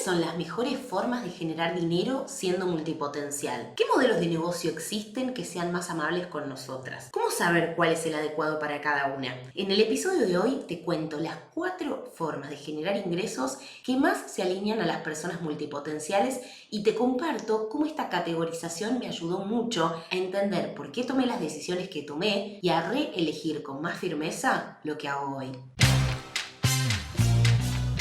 son las mejores formas de generar dinero siendo multipotencial? ¿Qué modelos de negocio existen que sean más amables con nosotras? ¿Cómo saber cuál es el adecuado para cada una? En el episodio de hoy te cuento las 4 formas de generar ingresos que más se alinean a las personas multipotenciales y te comparto cómo esta categorización me ayudó mucho a entender por qué tomé las decisiones que tomé y a reelegir con más firmeza lo que hago hoy.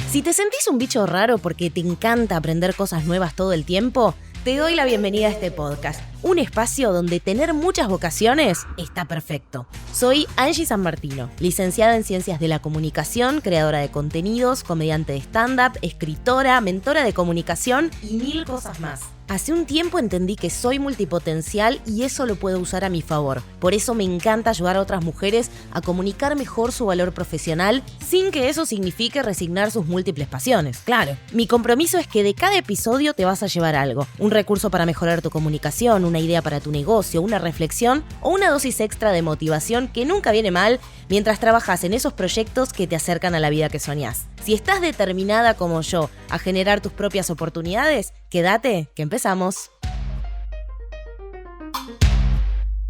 Si te sentís un bicho raro porque te encanta aprender cosas nuevas todo el tiempo, te doy la bienvenida a este podcast, un espacio donde tener muchas vocaciones está perfecto. Soy Angie San Martino, licenciada en Ciencias de la Comunicación, creadora de contenidos, comediante de stand-up, escritora, mentora de comunicación y 1000 cosas más. Hace un tiempo entendí que soy multipotencial y eso lo puedo usar a mi favor. Por eso me encanta ayudar a otras mujeres a comunicar mejor su valor profesional sin que eso signifique resignar sus múltiples pasiones. Claro, mi compromiso es que de cada episodio te vas a llevar algo. Un recurso para mejorar tu comunicación, una idea para tu negocio, una reflexión o una dosis extra de motivación que nunca viene mal mientras trabajas en esos proyectos que te acercan a la vida que soñás. Si estás determinada como yo a generar tus propias oportunidades, quédate, que empezamos.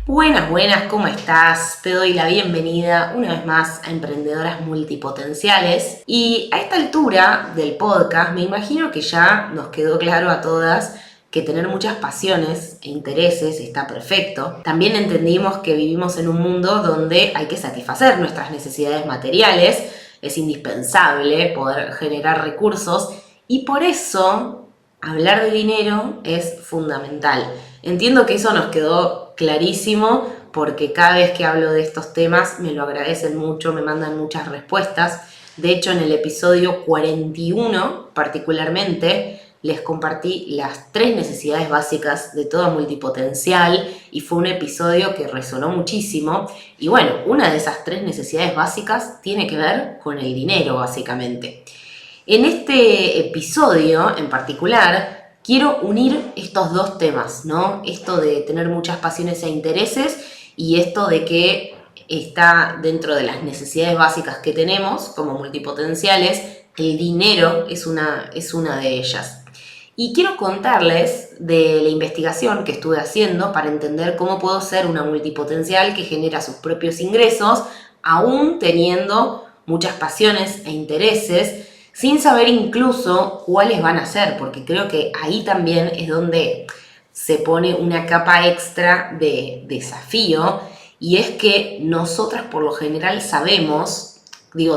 Buenas, ¿cómo estás? Te doy la bienvenida una vez más a Emprendedoras Multipotenciales. Y a esta altura del podcast me imagino que ya nos quedó claro a todas que tener muchas pasiones e intereses está perfecto. También entendimos que vivimos en un mundo donde hay que satisfacer nuestras necesidades materiales. Es indispensable poder generar recursos y por eso hablar de dinero es fundamental. Entiendo que eso nos quedó clarísimo porque cada vez que hablo de estos temas me lo agradecen mucho, me mandan muchas respuestas. De hecho, en el episodio 41 particularmente les compartí las 3 necesidades básicas de toda multipotencial y fue un episodio que resonó muchísimo. Y bueno, una de esas 3 necesidades básicas tiene que ver con el dinero, básicamente. En este episodio en particular quiero unir estos 2 temas, ¿no? Esto de tener muchas pasiones e intereses y esto de que está dentro de las necesidades básicas que tenemos como multipotenciales, el dinero es una de ellas. Y quiero contarles de la investigación que estuve haciendo para entender cómo puedo ser una multipotencial que genera sus propios ingresos, aún teniendo muchas pasiones e intereses, sin saber incluso cuáles van a ser, porque creo que ahí también es donde se pone una capa extra de desafío, y es que nosotras por lo general sabemos,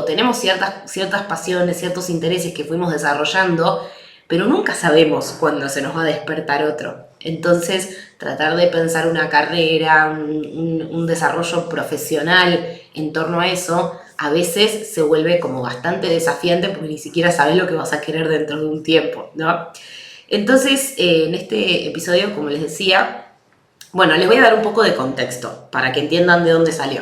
tenemos ciertas pasiones, ciertos intereses que fuimos desarrollando, pero nunca sabemos cuándo se nos va a despertar otro. Entonces, tratar de pensar una carrera, un desarrollo profesional en torno a eso, a veces se vuelve como bastante desafiante porque ni siquiera sabes lo que vas a querer dentro de un tiempo, ¿no? Entonces, en este episodio, como les decía, les voy a dar un poco de contexto para que entiendan de dónde salió.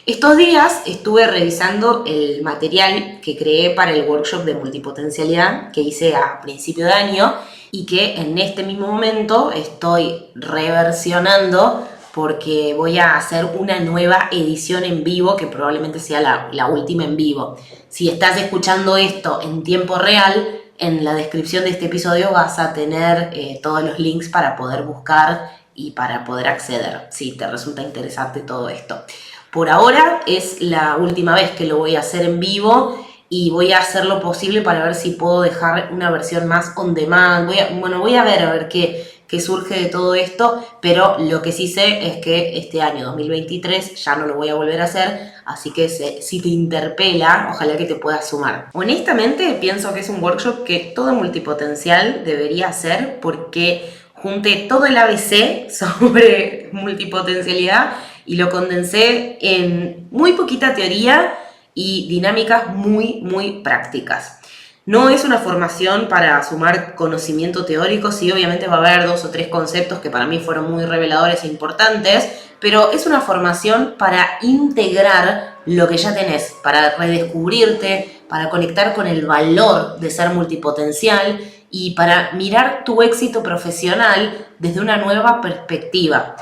Estos días estuve revisando el material que creé para el workshop de multipotencialidad que hice a principio de año y que en este mismo momento estoy reversionando porque voy a hacer una nueva edición en vivo que probablemente sea la última en vivo. Si estás escuchando esto en tiempo real, en la descripción de este episodio vas a tener todos los links para poder buscar y para poder acceder, si te resulta interesante todo esto. Por ahora es la última vez que lo voy a hacer en vivo y voy a hacer lo posible para ver si puedo dejar una versión más on demand. Voy a ver qué surge de todo esto, pero lo que sí sé es que este año 2023 ya no lo voy a volver a hacer, así que si te interpela, ojalá que te puedas sumar. Honestamente pienso que es un workshop que todo multipotencial debería hacer porque junté todo el ABC sobre multipotencialidad y lo condensé en muy poquita teoría y dinámicas muy, muy prácticas. No es una formación para sumar conocimiento teórico, sí, obviamente va a haber 2 o 3 conceptos que para mí fueron muy reveladores e importantes, pero es una formación para integrar lo que ya tenés, para redescubrirte, para conectar con el valor de ser multipotencial y para mirar tu éxito profesional desde una nueva perspectiva.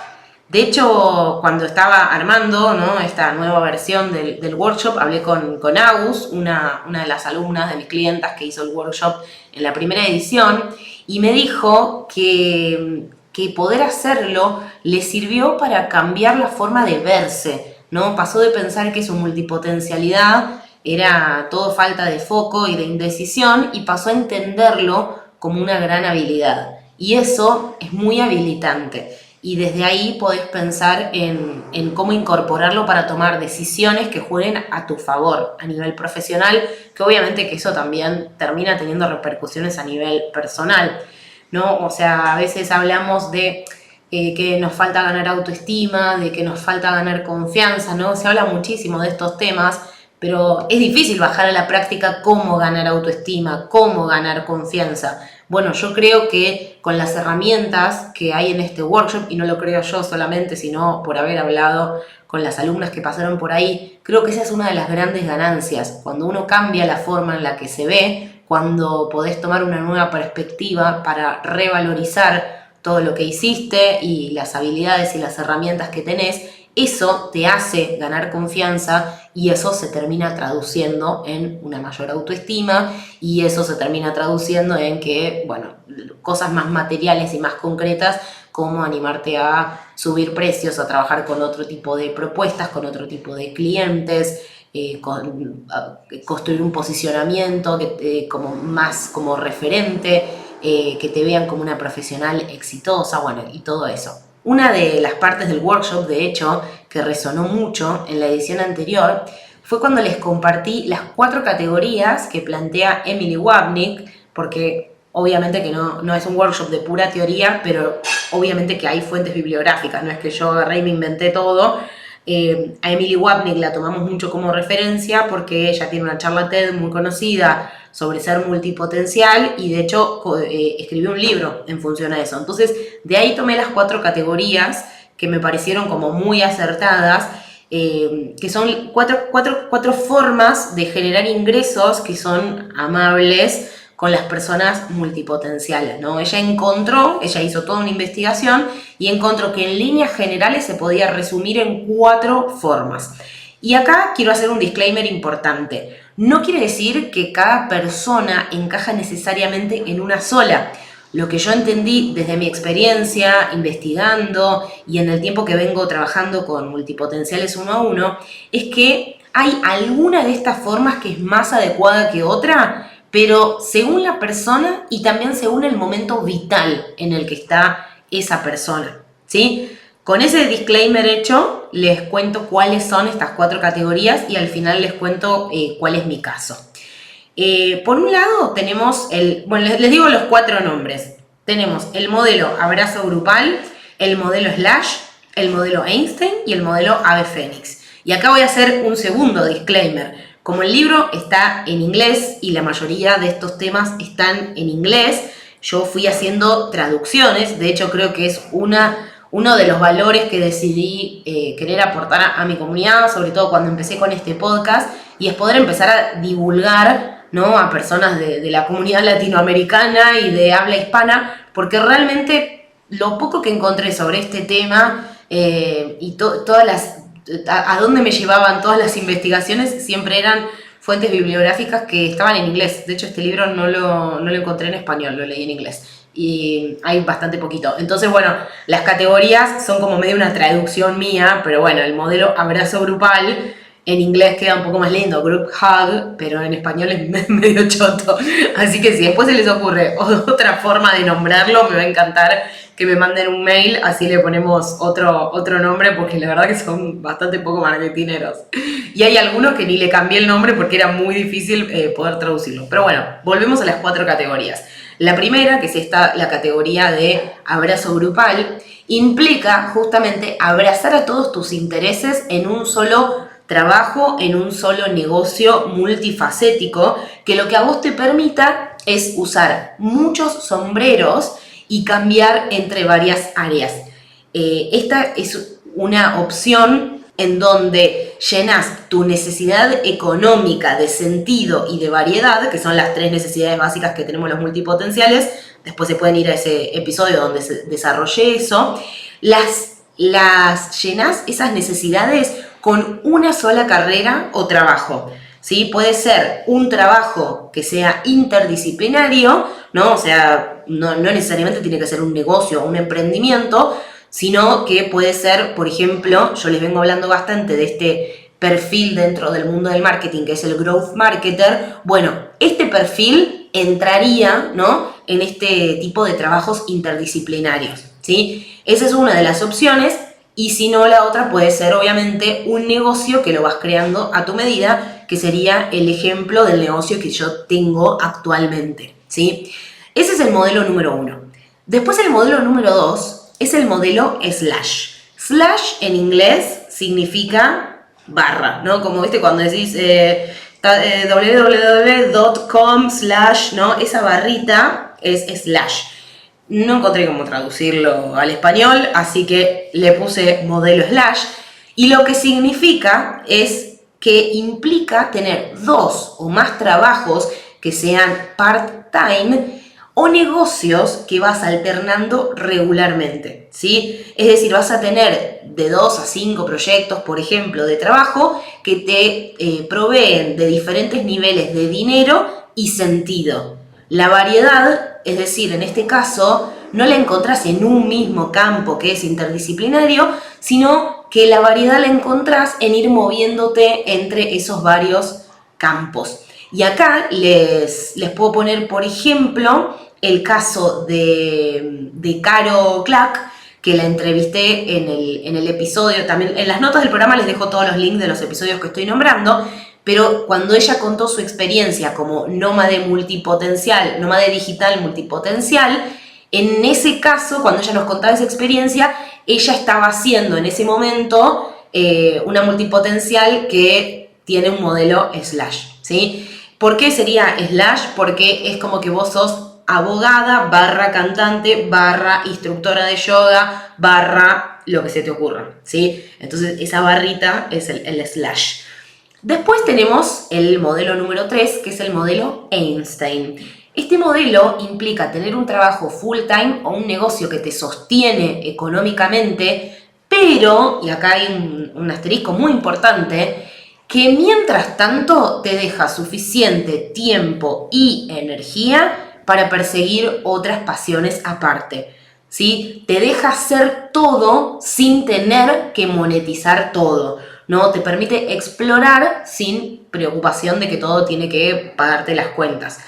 De hecho, cuando estaba armando, ¿no?, esta nueva versión del workshop, hablé con Agus, una de las alumnas de mis clientas que hizo el workshop en la primera edición, y me dijo que poder hacerlo le sirvió para cambiar la forma de verse, ¿no? Pasó de pensar que su multipotencialidad era todo falta de foco y de indecisión, y pasó a entenderlo como una gran habilidad. Y eso es muy habilitante. Y desde ahí podés pensar en cómo incorporarlo para tomar decisiones que jueguen a tu favor a nivel profesional, que obviamente que eso también termina teniendo repercusiones a nivel personal, ¿no? O sea, a veces hablamos de que nos falta ganar autoestima, de que nos falta ganar confianza, ¿no? Se habla muchísimo de estos temas, pero es difícil bajar a la práctica cómo ganar autoestima, cómo ganar confianza. Bueno, yo creo que con las herramientas que hay en este workshop, y no lo creo yo solamente, sino por haber hablado con las alumnas que pasaron por ahí, creo que esa es una de las grandes ganancias. Cuando uno cambia la forma en la que se ve, cuando podés tomar una nueva perspectiva para revalorizar todo lo que hiciste y las habilidades y las herramientas que tenés, eso te hace ganar confianza y eso se termina traduciendo en una mayor autoestima y eso se termina traduciendo en que, bueno, cosas más materiales y más concretas como animarte a subir precios, a trabajar con otro tipo de propuestas, con otro tipo de clientes, construir un posicionamiento como más como referente, que te vean como una profesional exitosa, bueno, y todo eso. Una de las partes del workshop, de hecho, que resonó mucho en la edición anterior, fue cuando les compartí las 4 categorías que plantea Emily Wapnick, porque obviamente que no es un workshop de pura teoría, pero obviamente que hay fuentes bibliográficas, no es que yo agarré y me inventé todo. A Emily Wapnick la tomamos mucho como referencia porque ella tiene una charla TED muy conocida sobre ser multipotencial y de hecho escribió un libro en función a eso. Entonces de ahí tomé las 4 categorías que me parecieron como muy acertadas, que son cuatro formas de generar ingresos que son amables con las personas multipotenciales, ¿no? Ella hizo toda una investigación y encontró que en líneas generales se podía resumir en 4 formas. Y acá quiero hacer un disclaimer importante. No quiere decir que cada persona encaja necesariamente en una sola. Lo que yo entendí desde mi experiencia investigando y en el tiempo que vengo trabajando con multipotenciales 1 a 1, es que hay alguna de estas formas que es más adecuada que otra, pero según la persona y también según el momento vital en el que está esa persona, ¿sí? Con ese disclaimer hecho, les cuento cuáles son estas 4 categorías y al final les cuento cuál es mi caso. Por un lado tenemos les digo los 4 nombres. Tenemos el modelo abrazo grupal, el modelo Slash, el modelo Einstein y el modelo Ave Fénix. Y acá voy a hacer un segundo disclaimer. Como el libro está en inglés y la mayoría de estos temas están en inglés, yo fui haciendo traducciones. De hecho, creo que es uno de los valores que decidí querer aportar a mi comunidad, sobre todo cuando empecé con este podcast, y es poder empezar a divulgar, ¿no?, a personas de la comunidad latinoamericana y de habla hispana, porque realmente lo poco que encontré sobre este tema y todas las... a dónde me llevaban todas las investigaciones siempre eran fuentes bibliográficas que estaban en inglés. De hecho, este libro no lo encontré en español, lo leí en inglés. Y hay bastante poquito. Entonces, bueno, las categorías son como medio una traducción mía, pero bueno, el modelo abrazo grupal en inglés queda un poco más lindo, group hug, pero en español es medio choto. Así que si después se les ocurre otra forma de nombrarlo, me va a encantar que me manden un mail, así le ponemos otro nombre, porque la verdad que son bastante poco marketineros. Y hay algunos que ni le cambié el nombre porque era muy difícil poder traducirlo. Pero bueno, volvemos a las 4 categorías. La primera, que es la categoría de abrazo grupal, implica justamente abrazar a todos tus intereses en un solo trabajo, en un solo negocio multifacético, que lo que a vos te permita es usar muchos sombreros y cambiar entre varias áreas. Esta es una opción en donde llenas tu necesidad económica de sentido y de variedad, que son las 3 necesidades básicas que tenemos los multipotenciales. Después se pueden ir a ese episodio donde se desarrolle eso. Las las llenás esas necesidades con una sola carrera o trabajo. ¿Sí? Puede ser un trabajo que sea interdisciplinario, ¿no? O sea, no necesariamente tiene que ser un negocio o un emprendimiento, sino que puede ser, por ejemplo, yo les vengo hablando bastante de este perfil dentro del mundo del marketing, que es el growth marketer. Bueno, este perfil entraría, ¿no?, en este tipo de trabajos interdisciplinarios, ¿sí? Esa es una de las opciones. Y si no, la otra puede ser obviamente un negocio que lo vas creando a tu medida, que sería el ejemplo del negocio que yo tengo actualmente, ¿sí? Ese es el modelo número 1. Después el modelo número 2 es el modelo slash. Slash en inglés significa barra, ¿no? Como viste cuando decís www.com/, ¿no? Esa barrita es slash. No encontré cómo traducirlo al español, así que le puse modelo slash. Y lo que significa es que implica tener 2 o más trabajos que sean part-time o negocios que vas alternando regularmente, ¿sí? Es decir, vas a tener de 2 a 5 proyectos, por ejemplo, de trabajo que te proveen de diferentes niveles de dinero y sentido. La variedad, es decir, en este caso, no la encontrás en un mismo campo que es interdisciplinario, sino que la variedad la encontrás en ir moviéndote entre esos varios campos. Y acá les puedo poner, por ejemplo, el caso de Caro Clack, que la entrevisté en el episodio, también en las notas del programa les dejo todos los links de los episodios que estoy nombrando. Pero cuando ella contó su experiencia como nómade multipotencial, nómade digital multipotencial, en ese caso, cuando ella nos contaba esa experiencia, ella estaba haciendo en ese momento una multipotencial que tiene un modelo slash, ¿sí? ¿Por qué sería slash? Porque es como que vos sos abogada, / cantante, / instructora de yoga, / lo que se te ocurra, ¿sí? Entonces esa barrita es el slash. Después tenemos el modelo número 3, que es el modelo Einstein. Este modelo implica tener un trabajo full time o un negocio que te sostiene económicamente, pero, y acá hay un asterisco muy importante, que mientras tanto te deja suficiente tiempo y energía para perseguir otras pasiones aparte, ¿sí? Te deja hacer todo sin tener que monetizar todo, ¿no? Te permite explorar sin preocupación de que todo tiene que pagarte las cuentas.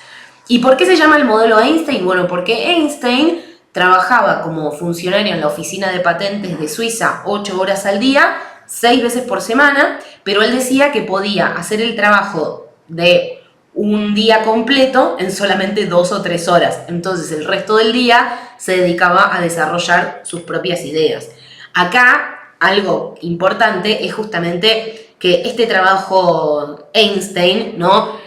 ¿Y por qué se llama el modelo Einstein? Bueno, porque Einstein trabajaba como funcionario en la oficina de patentes de Suiza 8 horas al día, 6 veces por semana, pero él decía que podía hacer el trabajo de un día completo en solamente 2 o 3 horas. Entonces el resto del día se dedicaba a desarrollar sus propias ideas. Acá algo importante es justamente que este trabajo Einstein, ¿no?,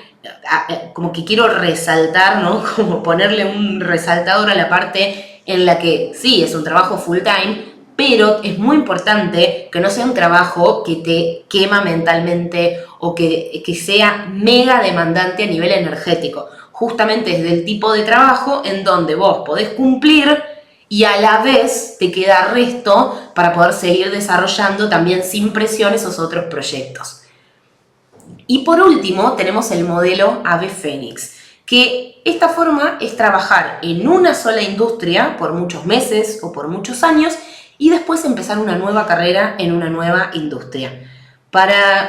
como que quiero resaltar, ¿no?, como ponerle un resaltador a la parte en la que sí, es un trabajo full time, pero es muy importante que no sea un trabajo que te quema mentalmente o que sea mega demandante a nivel energético. Justamente es del tipo de trabajo en donde vos podés cumplir y a la vez te queda resto para poder seguir desarrollando también sin presión esos otros proyectos. Y por último tenemos el modelo Ave Fénix, que esta forma es trabajar en una sola industria por muchos meses o por muchos años y después empezar una nueva carrera en una nueva industria.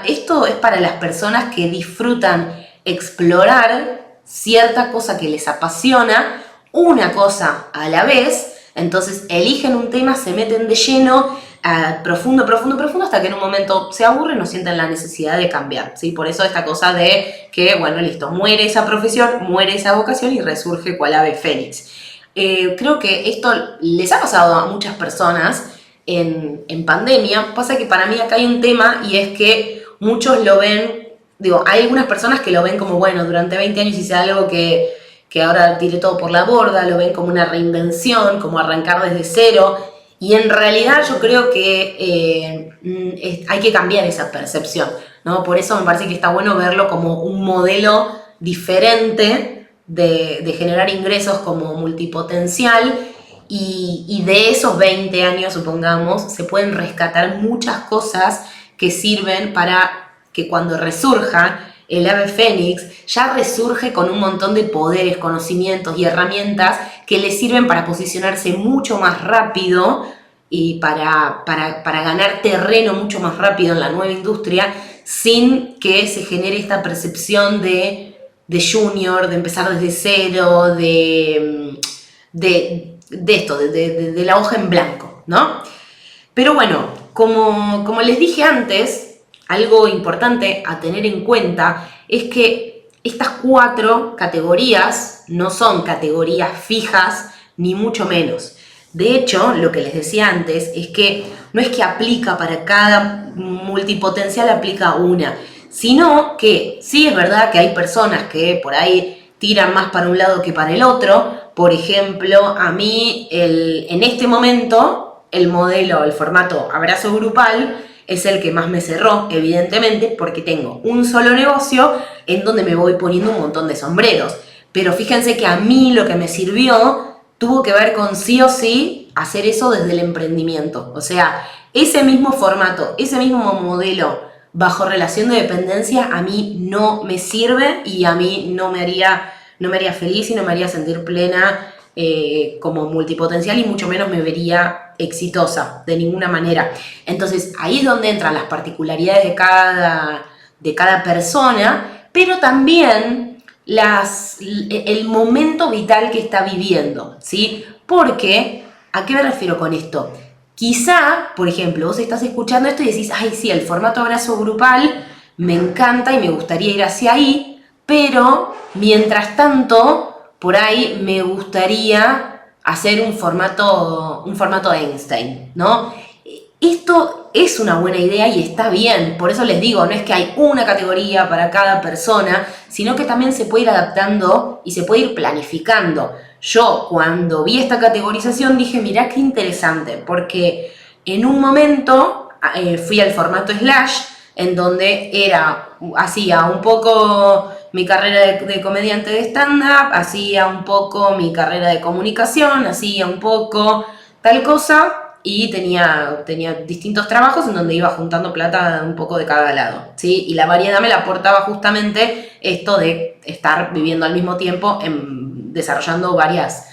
Esto es para las personas que disfrutan explorar cierta cosa que les apasiona, una cosa a la vez. Entonces eligen un tema, se meten de lleno, profundo, hasta que en un momento se aburren o sienten la necesidad de cambiar, ¿sí? Por eso esta cosa de que, bueno, listo, muere esa profesión, muere esa vocación y resurge cual ave fénix. Creo que esto les ha pasado a muchas personas en pandemia. Pasa que para mí acá hay un tema y es que muchos lo ven, hay algunas personas que lo ven como, bueno, durante 20 años hice algo que ahora tiré todo por la borda, lo ven como una reinvención, como arrancar desde cero, y en realidad yo creo que hay que cambiar esa percepción, ¿no? Por eso me parece que está bueno verlo como un modelo diferente de generar ingresos como multipotencial y de esos 20 años, supongamos, se pueden rescatar muchas cosas que sirven para que cuando resurja el ave fénix, ya resurge con un montón de poderes, conocimientos y herramientas que le sirven para posicionarse mucho más rápido y para ganar terreno mucho más rápido en la nueva industria, sin que se genere esta percepción de junior, de empezar desde cero, de la hoja en blanco, ¿no? Pero bueno, como les dije antes, algo importante a tener en cuenta es que estas 4 categorías no son categorías fijas, ni mucho menos. De hecho, lo que les decía antes es que no es que aplica para cada multipotencial, aplica una, sino que sí es verdad que hay personas que por ahí tiran más para un lado que para el otro. Por ejemplo, a mí en este momento el modelo, el formato abrazo grupal es el que más me cerró, evidentemente, porque tengo un solo negocio en donde me voy poniendo un montón de sombreros. Pero fíjense que a mí lo que me sirvió tuvo que ver con sí o sí hacer eso desde el emprendimiento. O sea, ese mismo formato, ese mismo modelo bajo relación de dependencia a mí no me sirve y a mí no me haría feliz y no me haría sentir plena como multipotencial, y mucho menos me vería exitosa de ninguna manera. Entonces ahí es donde entran las particularidades de cada persona, pero también el momento vital que está viviendo, ¿sí? Porque, ¿a qué me refiero con esto? Quizá, por ejemplo, vos estás escuchando esto y decís, ay, sí, el formato abrazo grupal me encanta y me gustaría ir hacia ahí, pero mientras tanto, por ahí me gustaría hacer un formato Einstein, ¿no? Esto es una buena idea y está bien, por eso les digo, no es que hay una categoría para cada persona, sino que también se puede ir adaptando y se puede ir planificando. Yo cuando vi esta categorización dije, mirá qué interesante, porque en un momento fui al formato slash, en donde hacía un poco mi carrera de comediante de stand-up, hacía un poco mi carrera de comunicación, hacía un poco tal cosa, y tenía distintos trabajos en donde iba juntando plata un poco de cada lado, ¿sí? Y la variedad me la aportaba justamente esto de estar viviendo al mismo tiempo, desarrollando varias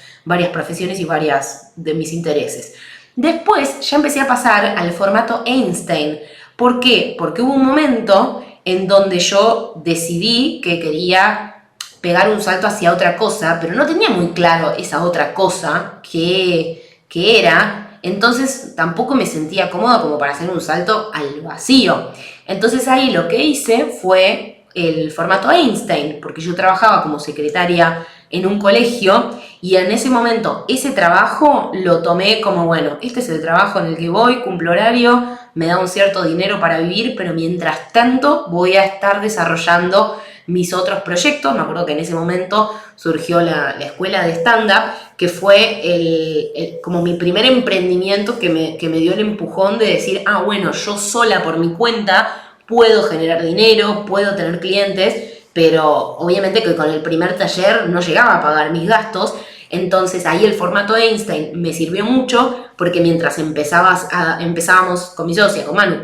profesiones y varias de mis intereses. Después ya empecé a pasar al formato Einstein. ¿Por qué? Porque hubo un momento en donde yo decidí que quería pegar un salto hacia otra cosa, pero no tenía muy claro esa otra cosa que era. Entonces tampoco me sentía cómoda como para hacer un salto al vacío. Entonces ahí lo que hice fue el formato Einstein, porque yo trabajaba como secretaria en un colegio y en ese momento ese trabajo lo tomé como, bueno, este es el trabajo en el que voy, cumplo horario, me da un cierto dinero para vivir, pero mientras tanto voy a estar desarrollando mis otros proyectos. Me acuerdo que en ese momento surgió la escuela de stand-up, que fue como mi primer emprendimiento que me dio el empujón de decir, bueno, yo sola por mi cuenta puedo generar dinero, puedo tener clientes, pero obviamente que con el primer taller no llegaba a pagar mis gastos. Entonces ahí el formato Einstein me sirvió mucho, porque mientras empezábamos con mi socia, con Manu,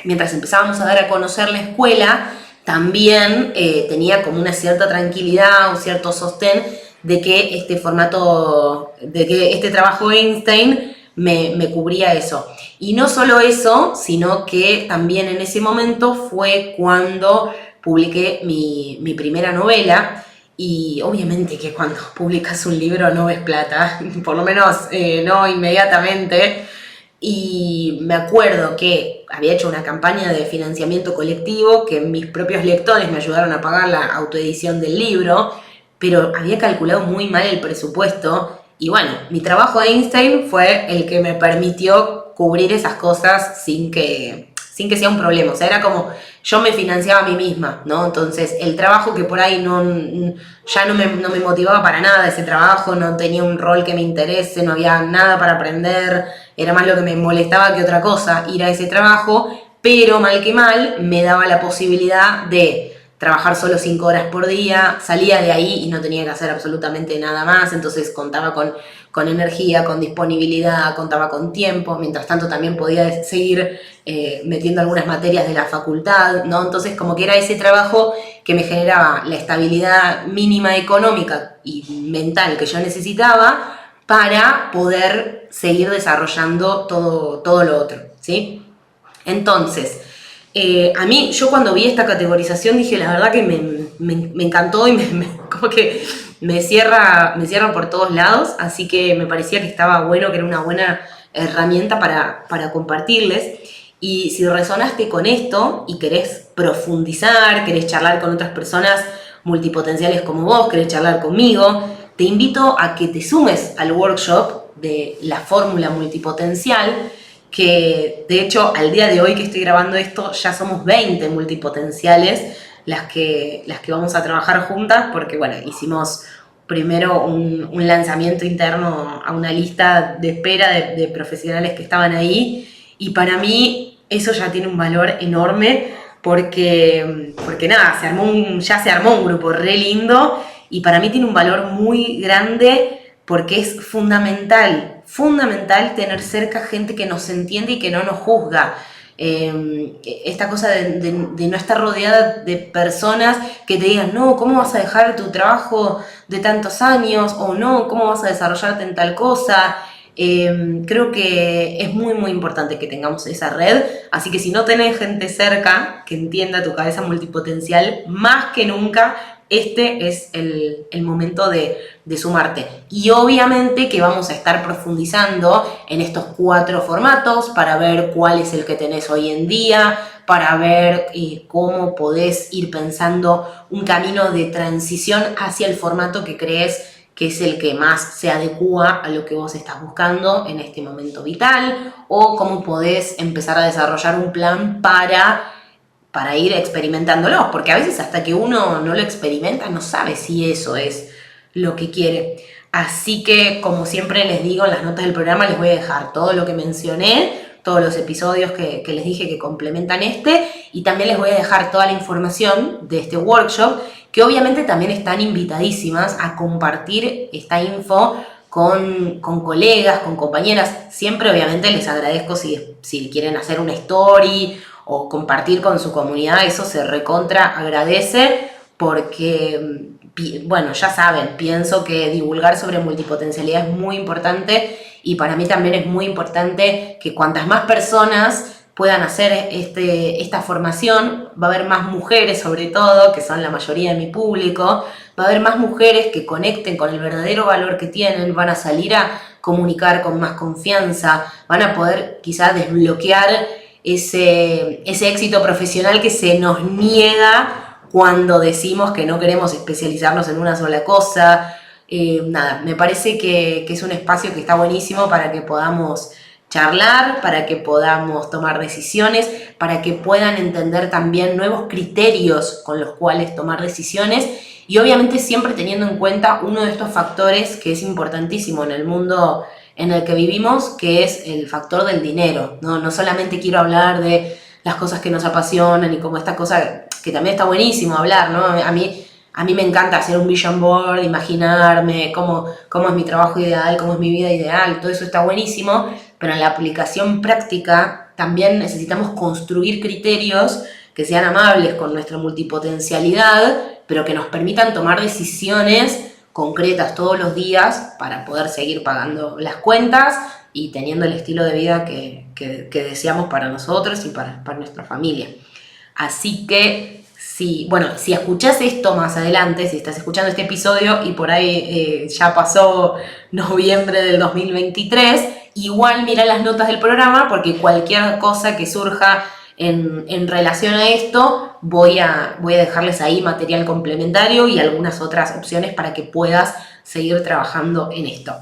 mientras empezábamos a dar a conocer la escuela, también tenía como una cierta tranquilidad, un cierto sostén de que este trabajo Einstein me cubría eso. Y no solo eso, sino que también en ese momento fue cuando publiqué mi primera novela. Y obviamente que cuando publicas un libro no ves plata, por lo menos no inmediatamente. Y me acuerdo que había hecho una campaña de financiamiento colectivo, que mis propios lectores me ayudaron a pagar la autoedición del libro, pero había calculado muy mal el presupuesto. Y bueno, mi trabajo de Einstein fue el que me permitió cubrir esas cosas sin que sea un problema. O sea, era como yo me financiaba a mí misma, ¿no? Entonces el trabajo que por ahí ya no me motivaba para nada, ese trabajo, no tenía un rol que me interese, no había nada para aprender, era más lo que me molestaba que otra cosa ir a ese trabajo, pero mal que mal me daba la posibilidad de trabajar solo 5 horas por día, salía de ahí y no tenía que hacer absolutamente nada más, entonces contaba con energía, con disponibilidad, contaba con tiempo, mientras tanto también podía seguir metiendo algunas materias de la facultad, ¿no? Entonces como que era ese trabajo que me generaba la estabilidad mínima económica y mental que yo necesitaba para poder seguir desarrollando todo lo otro, ¿sí? Entonces, a mí, yo cuando vi esta categorización dije, la verdad que me encantó y como que me cierra por todos lados, así que me parecía que estaba bueno, que era una buena herramienta para compartirles. Y si resonaste con esto y querés profundizar, querés charlar con otras personas multipotenciales como vos, querés charlar conmigo, te invito a que te sumes al workshop de la fórmula multipotencial, que de hecho al día de hoy que estoy grabando esto ya somos 20 multipotenciales las que vamos a trabajar juntas, porque bueno, hicimos primero un lanzamiento interno a una lista de espera de profesionales que estaban ahí, y para mí eso ya tiene un valor enorme porque nada, ya se armó un grupo re lindo, y para mí tiene un valor muy grande porque es fundamental tener cerca gente que nos entiende y que no nos juzga. Esta cosa de no estar rodeada de personas que te digan, no, ¿cómo vas a dejar tu trabajo de tantos años? O no, ¿cómo vas a desarrollarte en tal cosa? Creo que es muy muy importante que tengamos esa red, así que si no tenés gente cerca que entienda tu cabeza multipotencial, más que nunca este es el momento de sumarte. Y obviamente que vamos a estar profundizando en estos 4 formatos para ver cuál es el que tenés hoy en día, para ver cómo podés ir pensando un camino de transición hacia el formato que crees que es el que más se adecua a lo que vos estás buscando en este momento vital, o cómo podés empezar a desarrollar un plan para ir experimentándolo, porque a veces hasta que uno no lo experimenta no sabe si eso es lo que quiere. Así que, como siempre les digo, en las notas del programa les voy a dejar todo lo que mencioné, todos los episodios que les dije que complementan y también les voy a dejar toda la información de este workshop, que obviamente también están invitadísimas a compartir esta info con colegas, con compañeras. Siempre obviamente les agradezco si quieren hacer una story o compartir con su comunidad, eso se recontra agradece, porque, bueno, ya saben, pienso que divulgar sobre multipotencialidad es muy importante, y para mí también es muy importante que cuantas más personas puedan hacer esta formación, va a haber más mujeres sobre todo, que son la mayoría de mi público, va a haber más mujeres que conecten con el verdadero valor que tienen, van a salir a comunicar con más confianza, van a poder quizás desbloquear ese éxito profesional que se nos niega cuando decimos que no queremos especializarnos en una sola cosa. Nada, me parece que es un espacio que está buenísimo para que podamos charlar, para que podamos tomar decisiones, para que puedan entender también nuevos criterios con los cuales tomar decisiones, y obviamente siempre teniendo en cuenta uno de estos factores que es importantísimo en el mundo en el que vivimos, que es el factor del dinero, ¿no? No solamente quiero hablar de las cosas que nos apasionan y como esta cosa que también está buenísimo hablar, ¿no? A mí me encanta hacer un vision board, imaginarme cómo es mi trabajo ideal, cómo es mi vida ideal, todo eso está buenísimo, pero en la aplicación práctica también necesitamos construir criterios que sean amables con nuestra multipotencialidad, pero que nos permitan tomar decisiones concretas todos los días para poder seguir pagando las cuentas y teniendo el estilo de vida que deseamos para nosotros y para nuestra familia. Así que si escuchás esto más adelante, si estás escuchando este episodio y por ahí ya pasó noviembre del 2023, igual mira las notas del programa, porque cualquier cosa que surja en relación a esto, voy a dejarles ahí material complementario y algunas otras opciones para que puedas seguir trabajando en esto.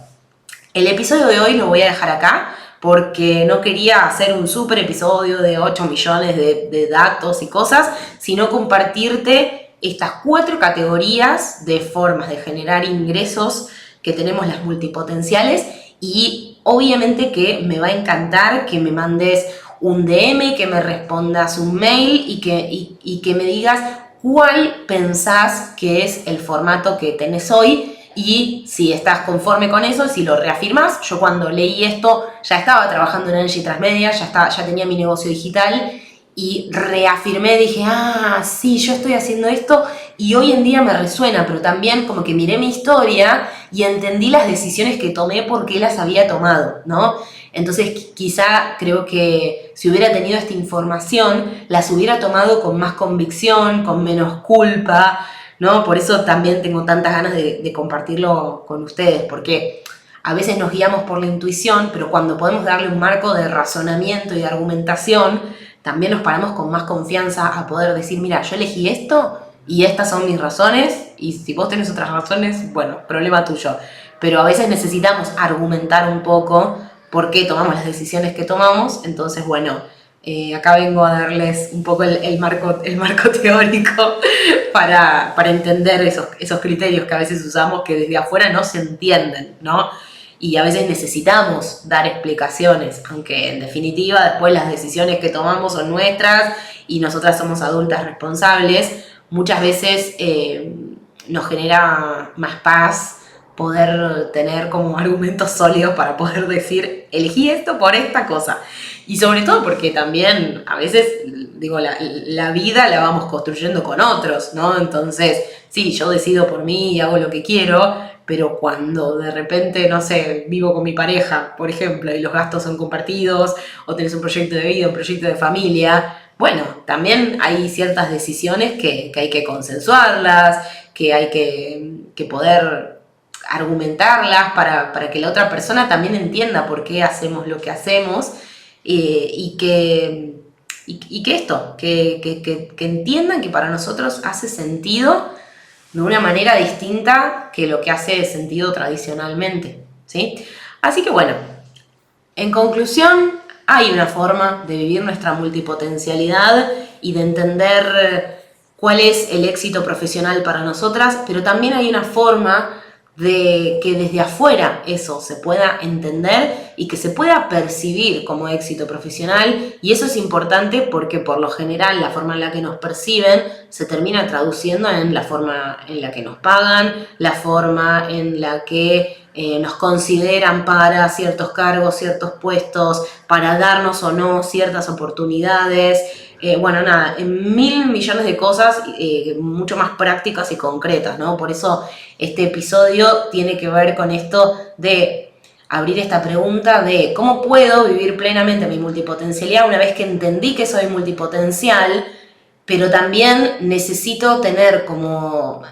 El episodio de hoy lo voy a dejar acá porque no quería hacer un super episodio de 8 millones de datos y cosas, sino compartirte estas 4 categorías de formas de generar ingresos que tenemos las multipotenciales, y obviamente que me va a encantar que me mandes un DM, que me respondas un mail y que me digas ¿cuál pensás que es el formato que tenés hoy? Y si estás conforme con eso, si lo reafirmás. Yo cuando leí esto ya estaba trabajando en Angie Transmedia, ya tenía mi negocio digital y reafirmé, dije, sí, yo estoy haciendo esto y hoy en día me resuena, pero también como que miré mi historia y entendí las decisiones que tomé porque las había tomado, ¿no? Entonces quizá creo que si hubiera tenido esta información, las hubiera tomado con más convicción, con menos culpa, ¿no? Por eso también tengo tantas ganas de compartirlo con ustedes, porque a veces nos guiamos por la intuición, pero cuando podemos darle un marco de razonamiento y de argumentación, también nos paramos con más confianza a poder decir, mira, yo elegí esto y estas son mis razones, y si vos tenés otras razones, bueno, problema tuyo. Pero a veces necesitamos argumentar un poco por qué tomamos las decisiones que tomamos. Entonces, bueno, acá vengo a darles un poco el marco teórico para entender esos criterios que a veces usamos que desde afuera no se entienden, ¿no? Y a veces necesitamos dar explicaciones, aunque en definitiva después las decisiones que tomamos son nuestras y nosotras somos adultas responsables. Muchas veces nos genera más paz poder tener como argumentos sólidos para poder decir, elegí esto por esta cosa. Y sobre todo porque también a veces, digo, la vida la vamos construyendo con otros, ¿no? Entonces, sí, yo decido por mí y hago lo que quiero, pero cuando de repente, no sé, vivo con mi pareja, por ejemplo, y los gastos son compartidos, o tenés un proyecto de vida, un proyecto de familia, bueno, también hay ciertas decisiones que hay que consensuarlas, que hay que poder argumentarlas para que la otra persona también entienda por qué hacemos lo que hacemos, y que entiendan que para nosotros hace sentido de una manera distinta que lo que hace sentido tradicionalmente, ¿sí? Así que bueno, en conclusión, hay una forma de vivir nuestra multipotencialidad y de entender cuál es el éxito profesional para nosotras, pero también hay una forma de que desde afuera eso se pueda entender y que se pueda percibir como éxito profesional, y eso es importante porque por lo general la forma en la que nos perciben se termina traduciendo en la forma en la que nos pagan, la forma en la que nos consideran para ciertos cargos, ciertos puestos, para darnos o no ciertas oportunidades. Bueno, nada, en 1000 millones de cosas mucho más prácticas y concretas, ¿no? Por eso este episodio tiene que ver con esto de abrir esta pregunta de cómo puedo vivir plenamente mi multipotencialidad una vez que entendí que soy multipotencial, pero también necesito tener como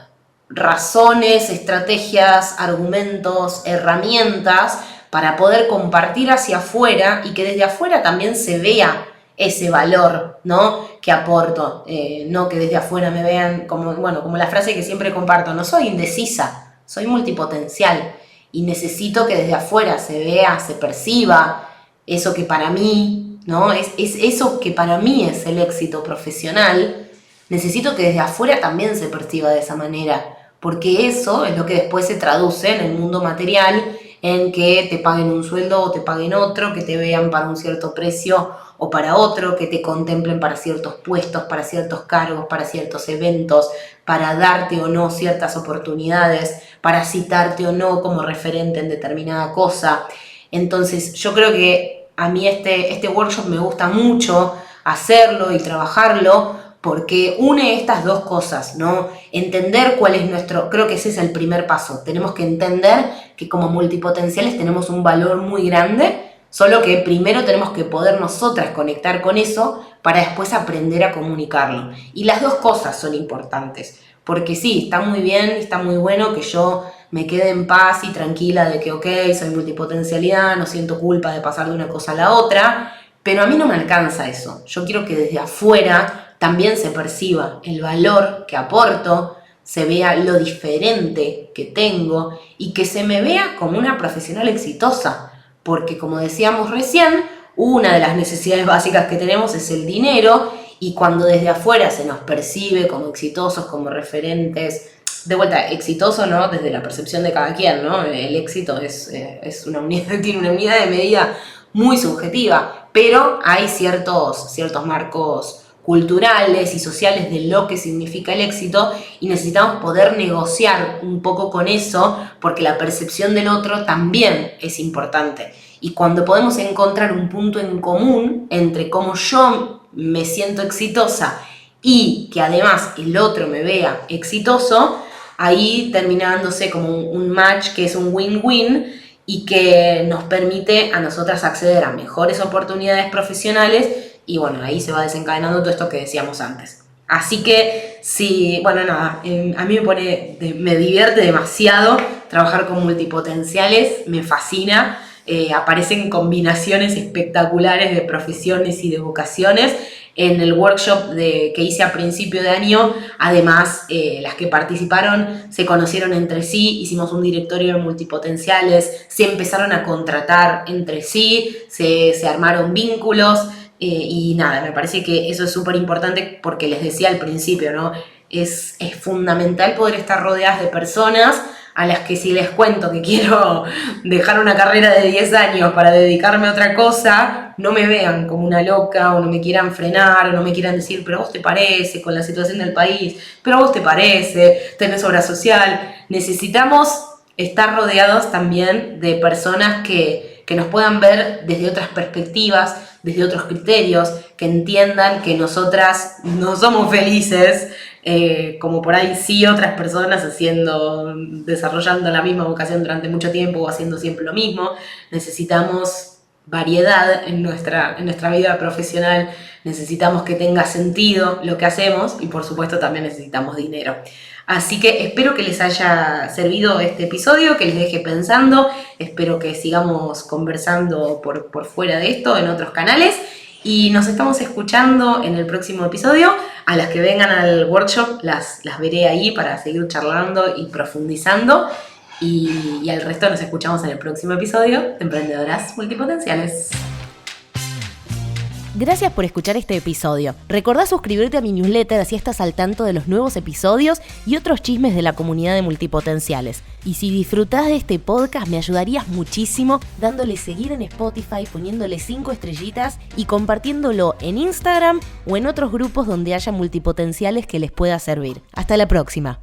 razones, estrategias, argumentos, herramientas para poder compartir hacia afuera y que desde afuera también se vea ese valor, ¿no? Que aporto, no que desde afuera me vean como la frase que siempre comparto, no soy indecisa, soy multipotencial y necesito que desde afuera se vea, se perciba eso que para mí, ¿no? Es eso que para mí es el éxito profesional. Necesito que desde afuera también se perciba de esa manera, porque eso es lo que después se traduce en el mundo material, en que te paguen un sueldo o te paguen otro, que te vean para un cierto precio o para otro, que te contemplen para ciertos puestos, para ciertos cargos, para ciertos eventos, para darte o no ciertas oportunidades, para citarte o no como referente en determinada cosa. Entonces yo creo que a mí este workshop me gusta mucho hacerlo y trabajarlo, porque une estas dos cosas, ¿no? Entender cuál es creo que ese es el primer paso. Tenemos que entender que como multipotenciales tenemos un valor muy grande, solo que primero tenemos que poder nosotras conectar con eso para después aprender a comunicarlo. Y las dos cosas son importantes, porque sí, está muy bien, está muy bueno que yo me quede en paz y tranquila de que, ok, soy multipotencialidad, no siento culpa de pasar de una cosa a la otra, pero a mí no me alcanza eso. Yo quiero que desde afuera también se perciba el valor que aporto, se vea lo diferente que tengo y que se me vea como una profesional exitosa. Porque como decíamos recién, una de las necesidades básicas que tenemos es el dinero, y cuando desde afuera se nos percibe como exitosos, como referentes, de vuelta, exitoso, ¿no? Desde la percepción de cada quien, ¿no? El éxito es una unidad, tiene una unidad de medida muy subjetiva, pero hay ciertos marcos culturales y sociales de lo que significa el éxito, y necesitamos poder negociar un poco con eso, porque la percepción del otro también es importante. Y cuando podemos encontrar un punto en común entre cómo yo me siento exitosa y que además el otro me vea exitoso, ahí termina dándose como un match que es un win-win y que nos permite a nosotras acceder a mejores oportunidades profesionales, y bueno, ahí se va desencadenando todo esto que decíamos antes. Así que sí, bueno, nada, a mí me divierte demasiado trabajar con multipotenciales, me fascina. Aparecen combinaciones espectaculares de profesiones y de vocaciones. En el workshop que hice a principio de año, además, las que participaron se conocieron entre sí, hicimos un directorio de multipotenciales, se empezaron a contratar entre sí, se armaron vínculos, y nada, me parece que eso es súper importante porque les decía al principio, ¿no? Es fundamental poder estar rodeadas de personas a las que, si les cuento que quiero dejar una carrera de 10 años para dedicarme a otra cosa, no me vean como una loca, o no me quieran frenar, o no me quieran decir, pero a vos te parece con la situación del país, pero a vos te parece, tenés obra social. Necesitamos estar rodeados también de personas que nos puedan ver desde otras perspectivas, desde otros criterios, que entiendan que nosotras no somos felices, como por ahí sí otras personas desarrollando la misma vocación durante mucho tiempo o haciendo siempre lo mismo. Necesitamos variedad en nuestra vida profesional, necesitamos que tenga sentido lo que hacemos, y por supuesto también necesitamos dinero. Así que espero que les haya servido este episodio, que les deje pensando, espero que sigamos conversando por fuera de esto en otros canales, y nos estamos escuchando en el próximo episodio. A las que vengan al workshop las veré ahí para seguir charlando y profundizando, y al resto nos escuchamos en el próximo episodio de Emprendedoras Multipotenciales. Gracias por escuchar este episodio. Recordá suscribirte a mi newsletter, así estás al tanto de los nuevos episodios y otros chismes de la comunidad de multipotenciales. Y si disfrutás de este podcast, me ayudarías muchísimo dándole seguir en Spotify, poniéndole 5 estrellitas y compartiéndolo en Instagram o en otros grupos donde haya multipotenciales que les pueda servir. Hasta la próxima.